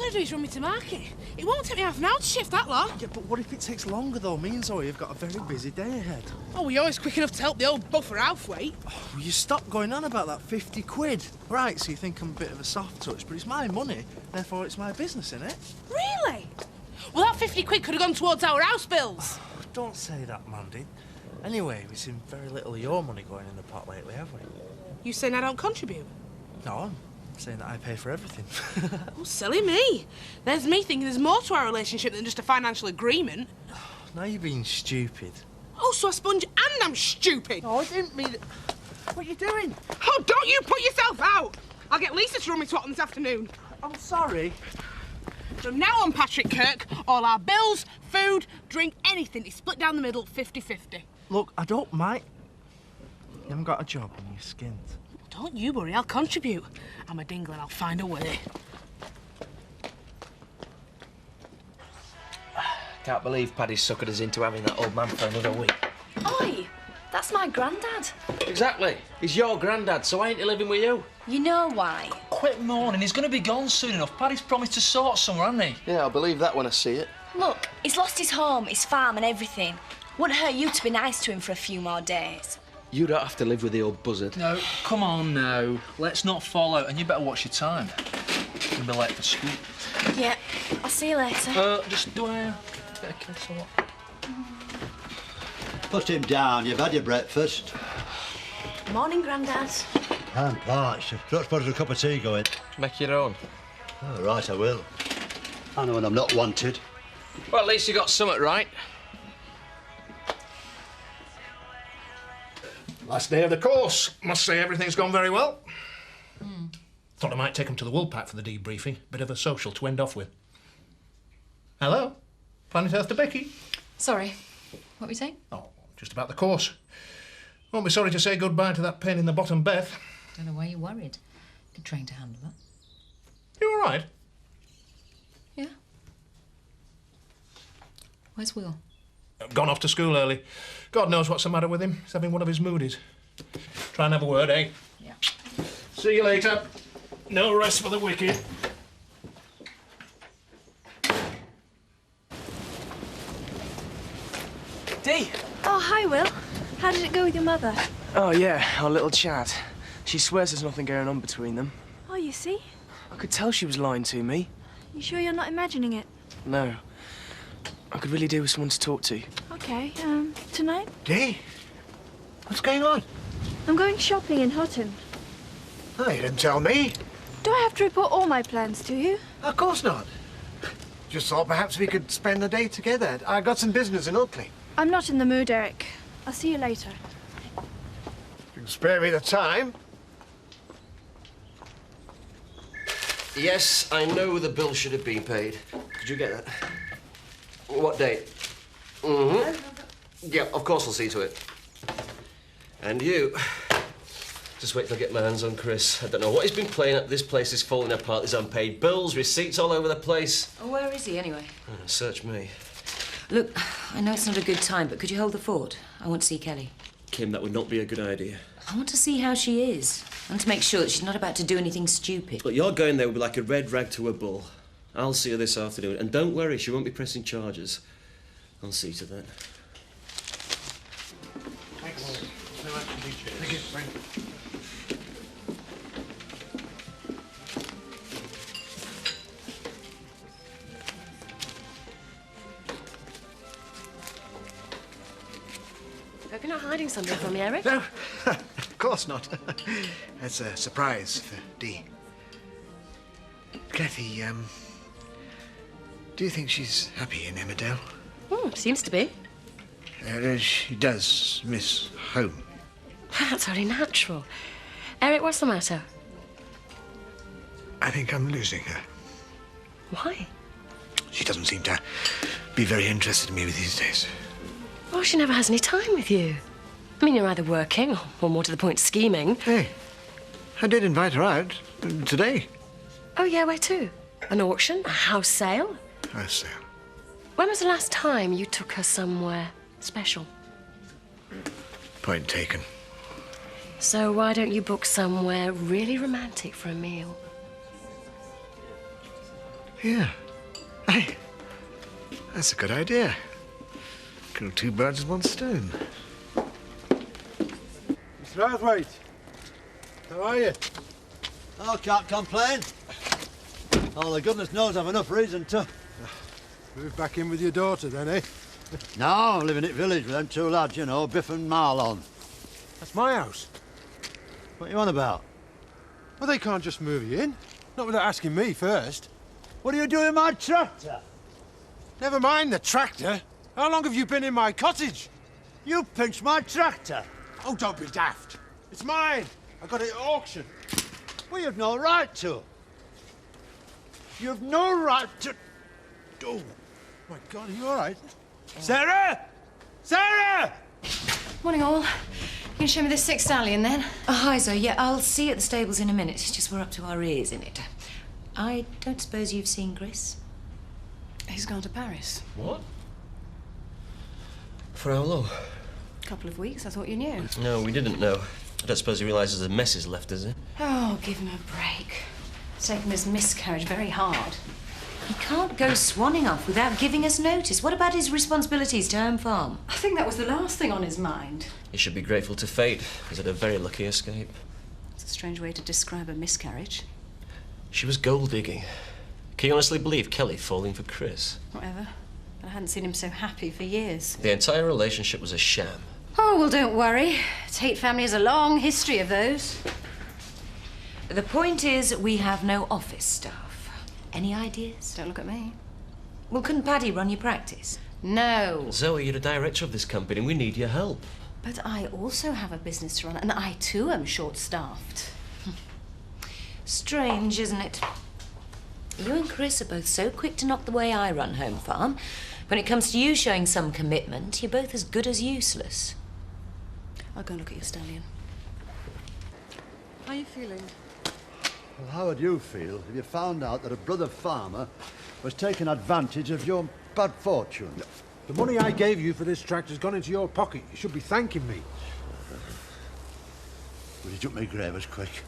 going to do is run me to market. It won't take me half an hour to shift that long. Yeah, but what if it takes longer, though? Me and Zoe have got a very busy day ahead. Oh, we're always quick enough to help the old buffer Alf-wait. Oh, will you stop going on about that 50 quid? Right, so you think I'm a bit of a soft touch, but it's my money, therefore it's my business, innit? Really? Well, that 50 quid could have gone towards our house bills. Oh, don't say that, Mandy. Anyway, we've seen very little of your money going in the pot lately, have we? You saying I don't contribute? No, I'm saying that I pay for everything. Oh, silly me. There's me thinking there's more to our relationship than just a financial agreement. Now you're being stupid. Oh, so I sponge and I'm stupid. Oh, I didn't mean it. What are you doing? Oh, don't you put yourself out. I'll get Lisa to run me to Tottenham this afternoon. I'm sorry. From now on, Patrick Kirk, all our bills, food, drink, anything is split down the middle 50-50. Look, I don't mind. You haven't got a job and you're skint. Don't you worry, I'll contribute. I'm a dingle and I'll find a way. Can't believe Paddy's suckered us into having that old man for another week. Oi, that's my granddad. Exactly. He's your granddad, so ain't he living with you? You know why? Quit moaning, he's going to be gone soon enough. Paddy's promised to sort somewhere, hasn't he? Yeah, I'll believe that when I see it. Look, he's lost his home, his farm and everything. Wouldn't hurt you to be nice to him for a few more days. You don't have to live with the old buzzard. No, come on now. Let's not fall out, and you better watch your time. You'll be late for school. Yeah, I'll see you later. Just do a bit of kiss or what? Put him down, you've had your breakfast. Morning, Grandad. I'm parched. Don't suppose there's a cup of tea going. Make your own. Oh, right, I will. I know when I'm not wanted. Well, at least you got something right. Last day of the course. Must say everything's gone very well. Thought I might take him to the Woolpack for the debriefing. Bit of a social to end off with. Hello? Planet Earth to Becky. Sorry, what were you saying? Oh, just about the course. Won't be sorry to say goodbye to that pain in the bottom, Beth. Don't know why you're worried. Could train to handle that. You all right? Yeah. Where's Will? Gone off to school early. God knows what's the matter with him. He's having one of his moodies. Try and have a word, eh? Yeah. See you later. No rest for the wicked. Dee! Oh, hi, Will. How did it go with your mother? Oh, yeah, our little chat. She swears there's nothing going on between them. Oh, you see? I could tell she was lying to me. You sure you're not imagining it? No. I could really do with someone to talk to. Okay, tonight? Dee? What's going on? I'm going shopping in Tottenham. Oh, you didn't tell me. Do I have to report all my plans to you? Of course not. Just thought perhaps we could spend the day together. I got some business in Oakley. I'm not in the mood, Eric. I'll see you later. You can spare me the time. Yes, I know the bill should have been paid. Did you get that? What date? Yeah, of course I'll see to it. And you. Just wait till I get my hands on Chris. I don't know what he's been playing at. This place is falling apart. There's unpaid bills, receipts all over the place. Oh, where is he, anyway? Search me. Look, I know it's not a good time, but could you hold the fort? I want to see Kelly. Kim, that would not be a good idea. I want to see how she is. And to make sure that she's not about to do anything stupid. Look, you're going there will be like a red rag to a bull. I'll see her this afternoon. And don't worry, she won't be pressing charges. I'll see to that. Thanks. Thank you. Thank you. Hope you're not hiding something from me, Eric. No, of course not. That's a surprise for Dee. Kathy, do you think she's happy in Emmerdale? Seems to be. She does miss home. That's very natural. Eric, what's the matter? I think I'm losing her. Why? She doesn't seem to be very interested in me these days. Oh, she never has any time with you. I mean, you're either working or more to the point, scheming. Hey, I did invite her out today. Oh, yeah, where to? An auction? A house sale? House sale. When was the last time you took her somewhere special? Point taken. So why don't you book somewhere really romantic for a meal? Yeah. Hey, that's a good idea. Kill two birds with one stone. Mr. Arthwaite, how are you? Oh, can't complain. Oh, goodness knows I've enough reason to. Move back in with your daughter then, eh? No, I'm living at village with them two lads, you know, Biff and Marlon. That's my house. What you on about? Well, they can't just move you in. Not without asking me first. What are you doing with my tractor? Never mind the tractor. How long have you been in my cottage? You pinched my tractor. Oh, don't be daft. It's mine. I got it at auction. Well, you've no right to. You've no right to... Oh, my God, are you all right? Sarah! Sarah! Morning, all. You can show me the 6 stallion, then? Oh, hi, Zoe. Yeah, I'll see you at the stables in a minute. It's just we're up to our ears in it. I don't suppose you've seen Chris? He's gone to Paris. What? For how long? A couple of weeks. I thought you knew. No, we didn't know. I don't suppose he realises the mess is left, does he? Oh, give him a break. Taking this miscarriage very hard. He can't go swanning off without giving us notice. What about his responsibilities to Home Farm? I think that was the last thing on his mind. He should be grateful to fate. He's had a very lucky escape. It's a strange way to describe a miscarriage. She was gold digging. Can you honestly believe Kelly falling for Chris? Whatever. But I hadn't seen him so happy for years. The entire relationship was a sham. Oh, well, don't worry. Tate family has a long history of those. The point is, we have no office staff. Any ideas? Don't look at me. Well, couldn't Paddy run your practice? No. Zoe, you're the director of this company. We need your help. But I also have a business to run, and I too am short-staffed. Strange, isn't it? You and Chris are both so quick to knock the way I run Home Farm. When it comes to you showing some commitment, you're both as good as useless. I'll go and look at your stallion. How are you feeling? Well, how would you feel if you found out that a brother farmer was taking advantage of your bad fortune? The money I gave you for this tractor's gone into your pocket. You should be thanking me. Well, you took me grave as quick.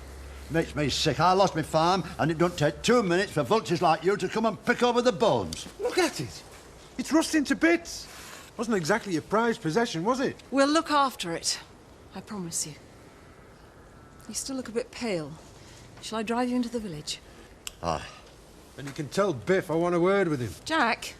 Makes me sick. I lost my farm, and it don't take 2 minutes for vultures like you to come and pick over the bones. Look at it. It's rusting to bits. Wasn't exactly your prized possession, was it? We'll look after it. I promise you. You still look a bit pale. Shall I drive you into the village? Aye. And you can tell Biff I want a word with him. Jack.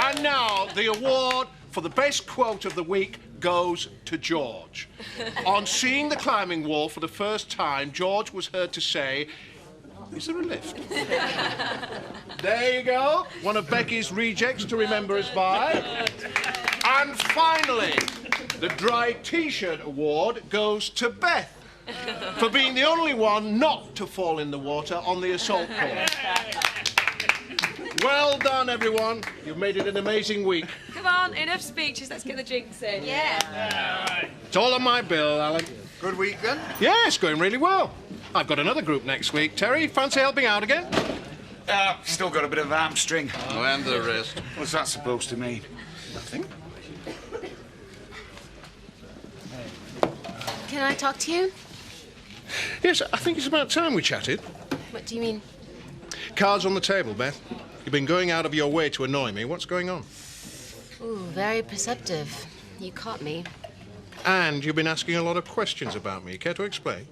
And now, the award for the best quote of the week goes to George. On seeing the climbing wall for the first time, George was heard to say, "Is there a lift?" There you go. One of Becky's rejects to remember us by. And finally, the Dry T-shirt award goes to Beth for being the only one not to fall in the water on the assault course. Well done, everyone. You've made it an amazing week. Come on, enough speeches. Let's get the drinks in. Yeah. It's all on my bill, Alan. Good week, then? Yeah, it's going really well. I've got another group next week. Terry, fancy helping out again? Still got a bit of hamstring. Oh, and the rest. What's that supposed to mean? Nothing. Can I talk to you? Yes, I think it's about time we chatted. What do you mean? Cards on the table, Beth. You've been going out of your way to annoy me. What's going on? Ooh, very perceptive. You caught me. And you've been asking a lot of questions about me. Care to explain?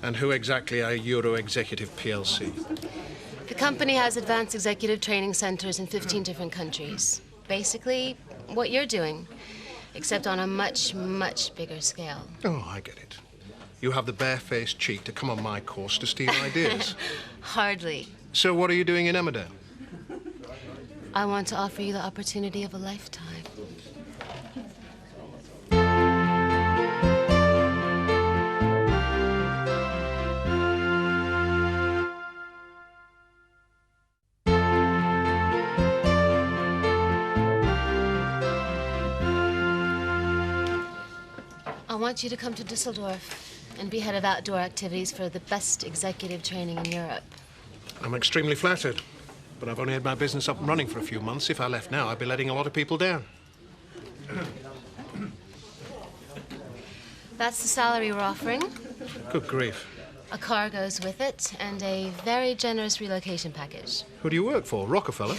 And who exactly are Euro Executive PLC? The company has advanced executive training centers in 15 different countries. Basically, what you're doing, except on a much, much bigger scale. Oh, I get it. You have the barefaced cheek to come on my course to steal ideas. Hardly. So what are you doing in Emmerdale? I want to offer you the opportunity of a lifetime. I want you to come to Dusseldorf and be head of outdoor activities for the best executive training in Europe. I'm extremely flattered, but I've only had my business up and running for a few months. If I left now, I'd be letting a lot of people down. That's the salary we're offering. Good grief. A car goes with it, and a very generous relocation package. Who do you work for? Rockefeller?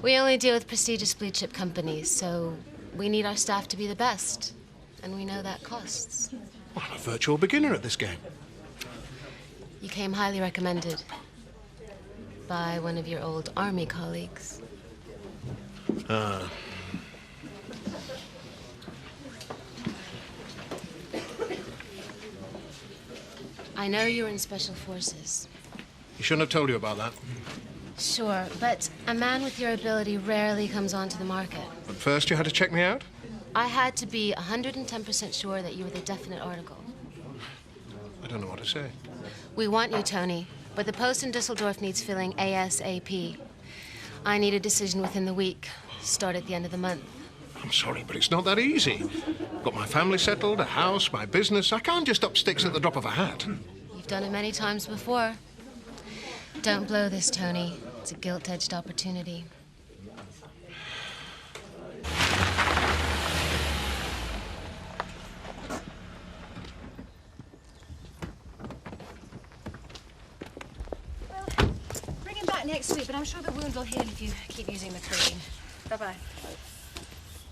We only deal with prestigious blue-chip companies, so we need our staff to be the best. And we know that costs. Well, I'm a virtual beginner at this game. You came highly recommended by one of your old army colleagues. Ah. I know you were in Special Forces. He shouldn't have told you about that. Sure, but a man with your ability rarely comes onto the market. But first you had to check me out? I had to be 110% sure that you were the definite article. I don't know what to say. We want you, Tony, but the post in Dusseldorf needs filling ASAP. I need a decision within the week. Start at the end of the month. I'm sorry, but it's not that easy. Got my family settled, a house, my business. I can't just up sticks at the drop of a hat. You've done it many times before. Don't blow this, Tony. It's a gilt-edged opportunity. Bring him back next week, but I'm sure the wound will heal if you keep using the cream. Bye-bye.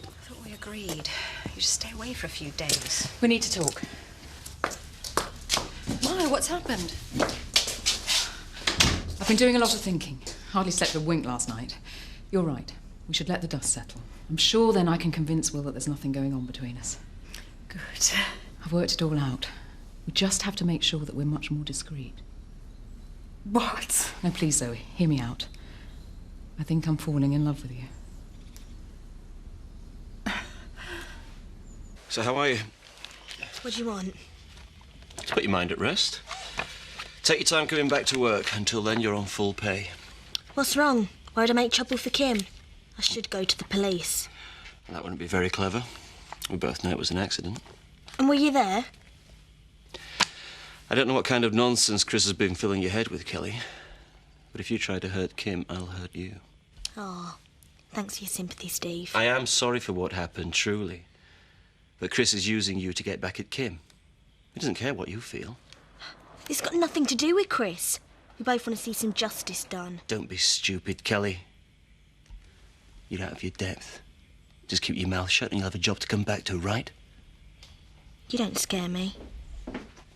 I thought we agreed. You just stay away for a few days. We need to talk. Maya, what's happened? I've been doing a lot of thinking. Hardly slept a wink last night. You're right. We should let the dust settle. I'm sure then I can convince Will that there's nothing going on between us. Good. I've worked it all out. We just have to make sure that we're much more discreet. What? No, please, Zoe, hear me out. I think I'm falling in love with you. So how are you? What do you want? Let's put your mind at rest. Take your time coming back to work. Until then, you're on full pay. What's wrong? Worried I make trouble for Kim? I should go to the police. That wouldn't be very clever. We both know it was an accident. And were you there? I don't know what kind of nonsense Chris has been filling your head with, Kelly. But if you try to hurt Kim, I'll hurt you. Oh, thanks for your sympathy, Steve. I am sorry for what happened, truly. But Chris is using you to get back at Kim. He doesn't care what you feel. It's got nothing to do with Chris. We both want to see some justice done. Don't be stupid, Kelly. You're out of your depth. Just keep your mouth shut and you'll have a job to come back to, right? You don't scare me.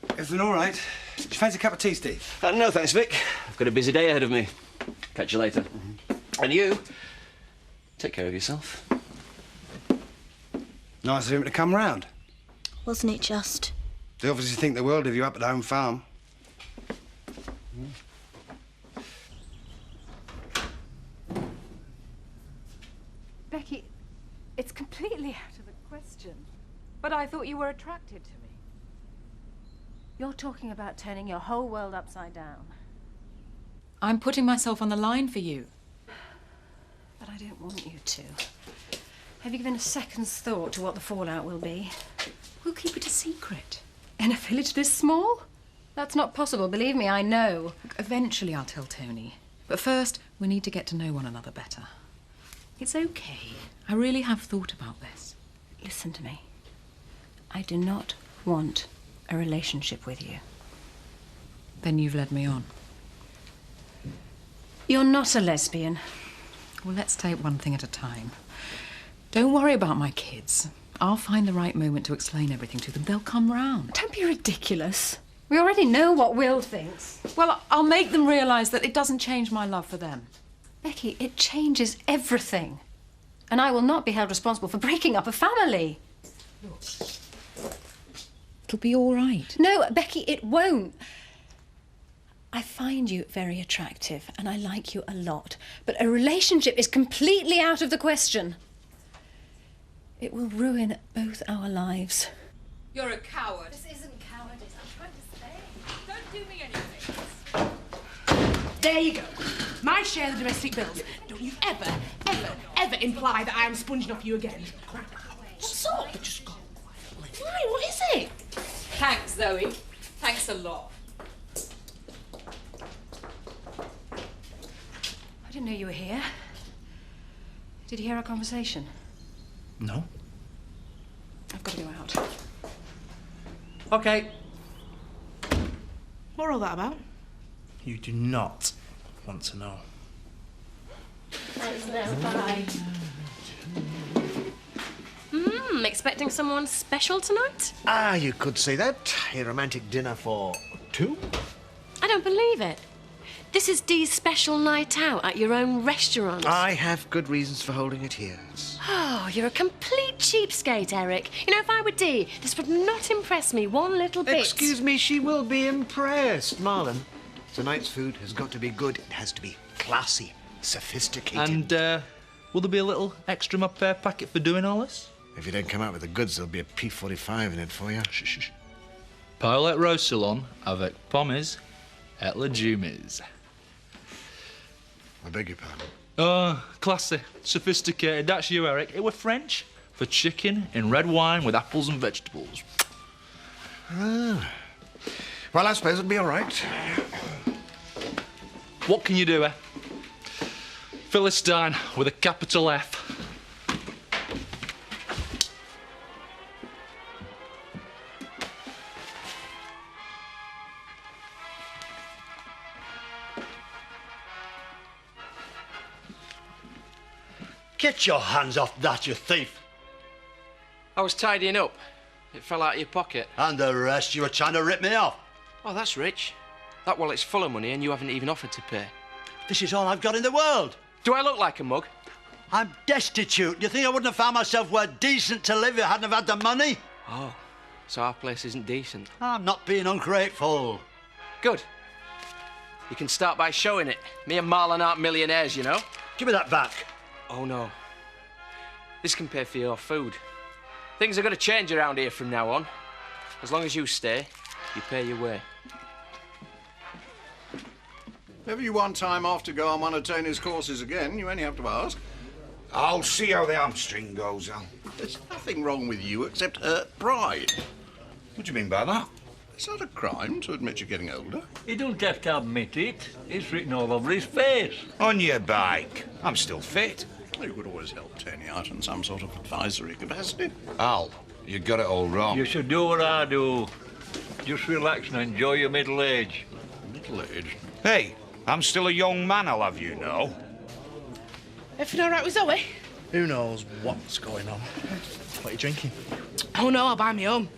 Everything all right? Do you fancy a cup of tea, Steve? No, thanks, Vic. I've got a busy day ahead of me. Catch you later. And you, take care of yourself. Nice of him to come round. Wasn't it just? They obviously think the world of you up at home farm. Becky, it's completely out of the question. But I thought you were attracted to me. You're talking about turning your whole world upside down. I'm putting myself on the line for you. But I don't want you to. Have you given a second's thought to what the fallout will be? We'll keep it a secret. In a village this small? That's not possible, believe me, I know. Look, eventually I'll tell Tony. But first, we need to get to know one another better. It's okay. I really have thought about this. Listen to me. I do not want a relationship with you. Then you've led me on. You're not a lesbian. Well, let's take one thing at a time. Don't worry about my kids. I'll find the right moment to explain everything to them. They'll come round. Don't be ridiculous. We already know what Will thinks. Well, I'll make them realise that it doesn't change my love for them. Becky, it changes everything. And I will not be held responsible for breaking up a family. Look, it'll be all right. No, Becky, it won't. I find you very attractive and I like you a lot. But a relationship is completely out of the question. It will ruin both our lives. You're a coward. This isn't cowardice. I'm trying to say. Don't do me anything. There you go. My share of the domestic bills. Don't you ever imply that I am sponging off you again. What's up? Just go. Why? What is it? Thanks, Zoe. Thanks a lot. I didn't know you were here. Did you hear our conversation? No. I've got to go out. OK. What all that about? You do not want to know. Bye. Expecting someone special tonight? Ah, you could say that. A romantic dinner for two? I don't believe it. This is Dee's special night out at your own restaurant. I have good reasons for holding it here. Oh, you're a complete cheapskate, Eric. You know, if I were Dee, this would not impress me one little bit. Excuse me, she will be impressed. Marlon, tonight's food has got to be good. It has to be classy, sophisticated. And, will there be a little extra my pay packet for doing all this? If you don't come out with the goods, there'll be a P45 in it for you. Shh, shh, shh. Pilot Roussillon avec pommes et légumes. I beg your pardon? Oh, classy, sophisticated. That's you, Eric. It were French for chicken in red wine with apples and vegetables. Ah. Well, I suppose it'll be all right. What can you do, eh? Philistine with a capital F. Get your hands off that, you thief! I was tidying up. It fell out of your pocket. And the rest, you were trying to rip me off. Oh, that's rich. That wallet's full of money and you haven't even offered to pay. This is all I've got in the world. Do I look like a mug? I'm destitute. You think I wouldn't have found myself where decent to live if I hadn't have had the money? Oh, so our place isn't decent. I'm not being ungrateful. Good. You can start by showing it. Me and Marlon aren't millionaires, you know. Give me that back. Oh, no. This can pay for your food. Things are going to change around here from now on. As long as you stay, you pay your way. If you want time off to go on one of Tony's courses again, you only have to ask. I'll see how the hamstring goes, Al. There's nothing wrong with you except hurt pride. What do you mean by that? It's not a crime to admit you're getting older. He don't have to admit it. It's written all over his face. On your bike. I'm still fit. You could always help Tony out in some sort of advisory capacity. Al, you got it all wrong. You should do what I do. Just relax and enjoy your middle age. Middle age? Hey, I'm still a young man, I'll have you know. Everything all right with Zoe? Who knows what's going on? What are you drinking? Oh, no, I'll buy me home.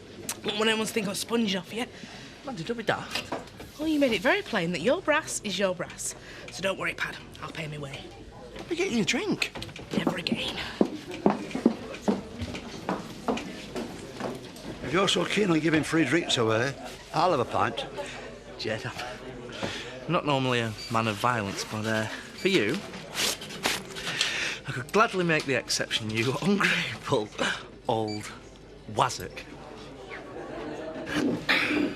Won't want anyone to think I'm sponging off you. Bloody don't be daft. Well, you made it very plain that your brass is your brass. So don't worry, Pad. I'll pay me way. We get you a drink. Never again. If you're so keen on giving free drinks away, I'll have a pint. Jed, I'm not normally a man of violence, but for you, I could gladly make the exception, you ungrateful old wazzock.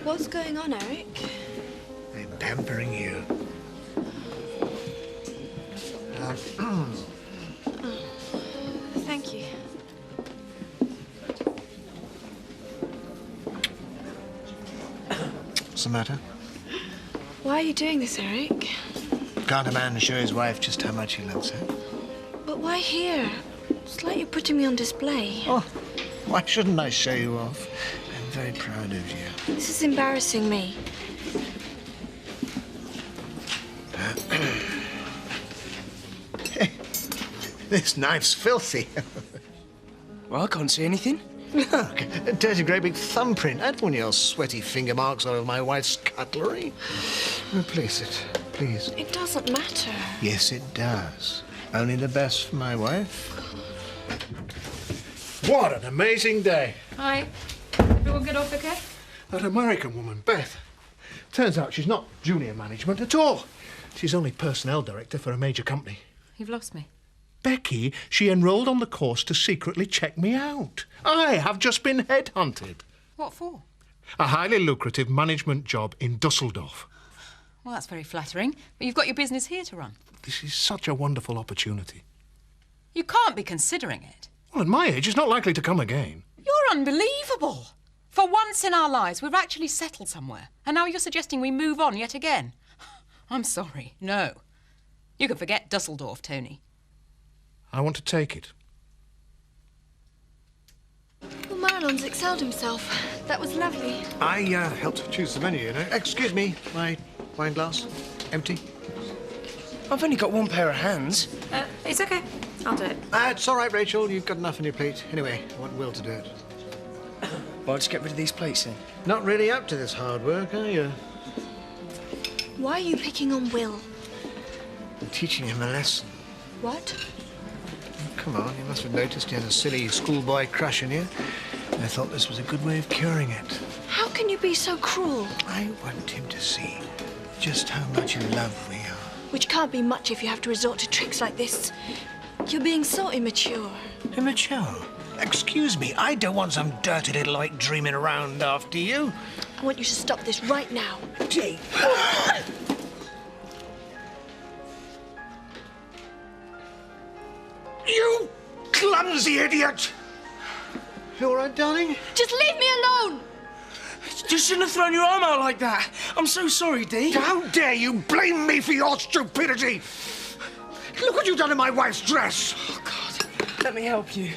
What's going on, Eric? I'm pampering you. Thank you. What's the matter? Why are you doing this, Eric? Can't a man show his wife just how much he loves her? But why here? It's like you're putting me on display. Oh, why shouldn't I show you off? I'm very proud of you. This is embarrassing me. This knife's filthy. Well, I can't see anything. Look, a dirty great big thumbprint. I don't want your sweaty finger marks all over my wife's cutlery. Replace it, please. It doesn't matter. Yes, it does. Only the best for my wife. What an amazing day. Hi. Everyone get off okay? That American woman, Beth. Turns out she's not junior management at all. She's only personnel director for a major company. You've lost me. Becky, she enrolled on the course to secretly check me out. I have just been headhunted. What for? A highly lucrative management job in Dusseldorf. Well, that's very flattering, but you've got your business here to run. This is such a wonderful opportunity. You can't be considering it. Well, at my age, it's not likely to come again. You're unbelievable. For one once in our lives, we've actually settled somewhere. And now you're suggesting we move on yet again. I'm sorry, no. You can forget Dusseldorf, Tony. I want to take it. Well, Marilyn's excelled himself. That was lovely. I helped choose the menu, you know. Excuse me, my wine glass. Empty. I've only got one pair of hands. It's okay. I'll do it. It's all right, Rachel. You've got enough on your plate. Anyway, I want Will to do it. Well, just get rid of these plates then. Not really up to this hard work, are you? Why are you picking on Will? I'm teaching him a lesson. What? Come on, you must have noticed he had a silly schoolboy crush on you. I thought this was a good way of curing it. How can you be so cruel? I want him to see just how much in love we are. Which can't be much if you have to resort to tricks like this. You're being so immature. Immature? Excuse me, I don't want some dirty little like dreaming around after you. I want you to stop this right now. Jake. You clumsy idiot! You all right, darling? Just leave me alone! You shouldn't have thrown your arm out like that. I'm so sorry, Dee. How dare you blame me for your stupidity? Look what you've done to my wife's dress. Oh, God. Let me help you.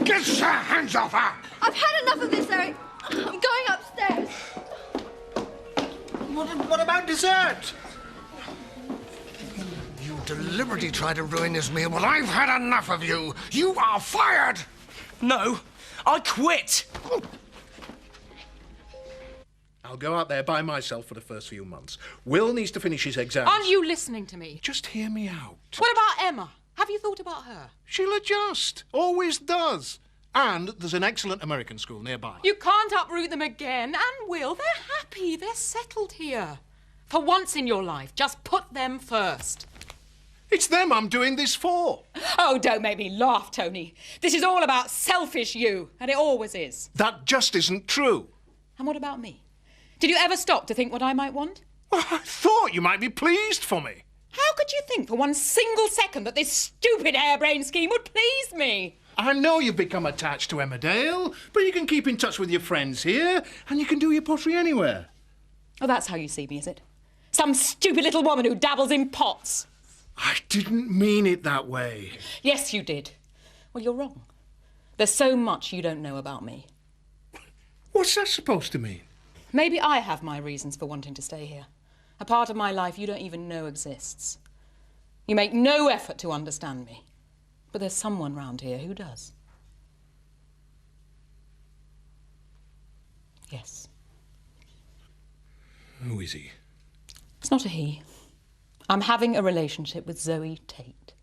Get your hands off her! I've had enough of this, Eric. I'm going upstairs. What about dessert? You deliberately tried to ruin this meal, but I've had enough of you. You are fired! No, I quit. I'll go out there by myself for the first few months. Will needs to finish his exams. Aren't you listening to me? Just hear me out. What about Emma? Have you thought about her? She'll adjust. Always does. And there's an excellent American school nearby. You can't uproot them again. And Will, they're happy. They're settled here. For once in your life, just put them first. It's them I'm doing this for. Oh, don't make me laugh, Tony. This is all about selfish you, and it always is. That just isn't true. And what about me? Did you ever stop to think what I might want? Well, I thought you might be pleased for me. How could you think for one single second that this stupid harebrained scheme would please me? I know you've become attached to Emmerdale, but you can keep in touch with your friends here, and you can do your pottery anywhere. Oh, that's how you see me, is it? Some stupid little woman who dabbles in pots. I didn't mean it that way. Yes, you did. Well, you're wrong. There's so much you don't know about me. What's that supposed to mean? Maybe I have my reasons for wanting to stay here. A part of my life you don't even know exists. You make no effort to understand me. But there's someone round here who does. Yes. Who is he? It's not a he. I'm having a relationship with Zoe Tate.